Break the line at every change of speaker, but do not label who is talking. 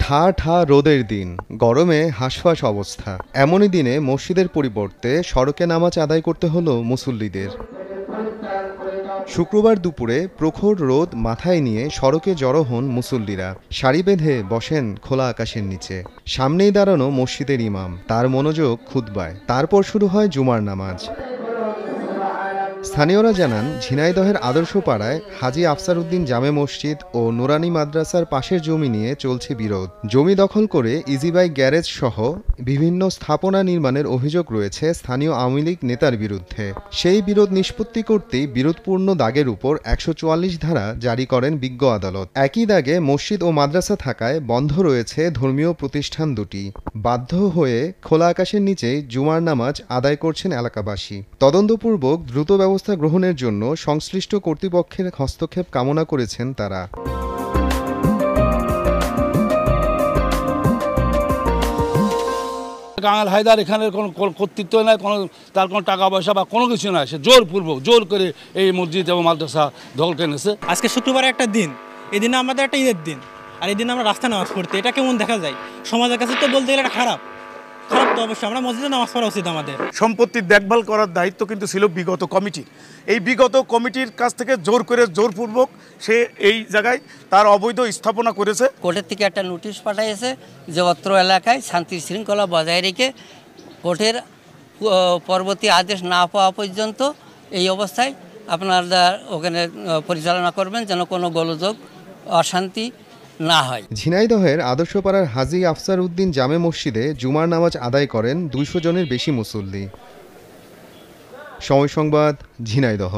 ঠা ঠা রোদের দিন, গরমে হাঁসফাঁস অবস্থা। এমনই দিনে মসজিদের পরিবর্তে সড়কে নামাজ আদায় করতে হলো মুসল্লিদের। শুক্রবার দুপুরে প্রখর রোদ মাথায় নিয়ে সড়কে জড়ো হন মুসল্লিরা। সারি বেঁধে বসেন খোলা আকাশের নিচে। সামনেই দাঁড়ানো মসজিদের ইমাম, তার মনোযোগ খুতবায়। তারপর শুরু হয় জুমার নামাজ। স্থানীয়রা জানান, ঝিনাইদহের আদর্শ পাড়ায় হাজী আফসার উদ্দিন জামে মসজিদ ও নুরানি মাদ্রাসার পাশের জমি নিয়ে চলছে বিরোধ। জমি দখল করে ইজিবাইক গ্যারেজ সহ বিভিন্ন স্থাপনা নির্মাণের অভিযোগ রয়েছে স্থানীয় আওয়ামী লীগ নেতার বিরুদ্ধে। সেই বিরোধ নিষ্পত্তি করতেই বিরোধপূর্ণ দাগের উপর ১৪৪ ধারা জারি করেন বিজ্ঞ আদালত। একই দাগে মসজিদ ও মাদ্রাসা থাকায় বন্ধ রয়েছে ধর্মীয় প্রতিষ্ঠান দুটি। বাধ্য হয়ে খোলা আকাশের নিচেই জুমার নামাজ আদায় করছেন এলাকাবাসী। তদন্তপূর্বক দ্রুত ব্যবস্থা গ্রহণের জন্য সংশ্লিষ্ট কর্তৃপক্ষের হস্তক্ষেপ কামনা করেছেন তারা।
কাঙাল হায়দার এখানের কোনো কর্তৃত্ব নাই, তার কোনো টাকা পয়সা বা কোনো কিছু নাই। সে জোরপূর্বক জোর করে এই মসজিদ এবং মাদ্রাসা দখল করে নিয়েছে।
আজকে শুক্রবার একটা দিন, এই দিনে আমাদের একটা ঈদের দিন, আর এই দিনে আমরা রাস্তায় নামাজ পড়তে, এটা কেমন দেখা যায়? সমাজের কাছে তো বলতে গেলে এটা খারাপ তো অবশ্যই। আমরা মসজিদে নামাজ পড়া উচিত। আমাদের
সম্পত্তির দেখভাল করার দায়িত্ব কিন্তু ছিল বিগত কমিটির। এই বিগত কমিটির কাছ থেকে জোরপূর্বক সে এই জায়গায় তার অবৈধ স্থাপনা করেছে।
কোর্টের থেকে একটা নোটিশ পাঠাইছে যে অত্র এলাকায় শান্তি শৃঙ্খলা বজায় রেখে কোর্টের পরবর্তী আদেশ না পাওয়া পর্যন্ত এই অবস্থায় আপনারা ওখানে পরিচালনা করবেন, যেন কোনো গোলযোগ অশান্তি না হয়।
ঝিনাইদহের আদর্শপাড়ার হাজী আফসার উদ্দিন জামে মসজিদে জুমার নামাজ আদায় করেন ২০০ জনের বেশি মুসল্লি। সময় সংবাদ, ঝিনাইদহ।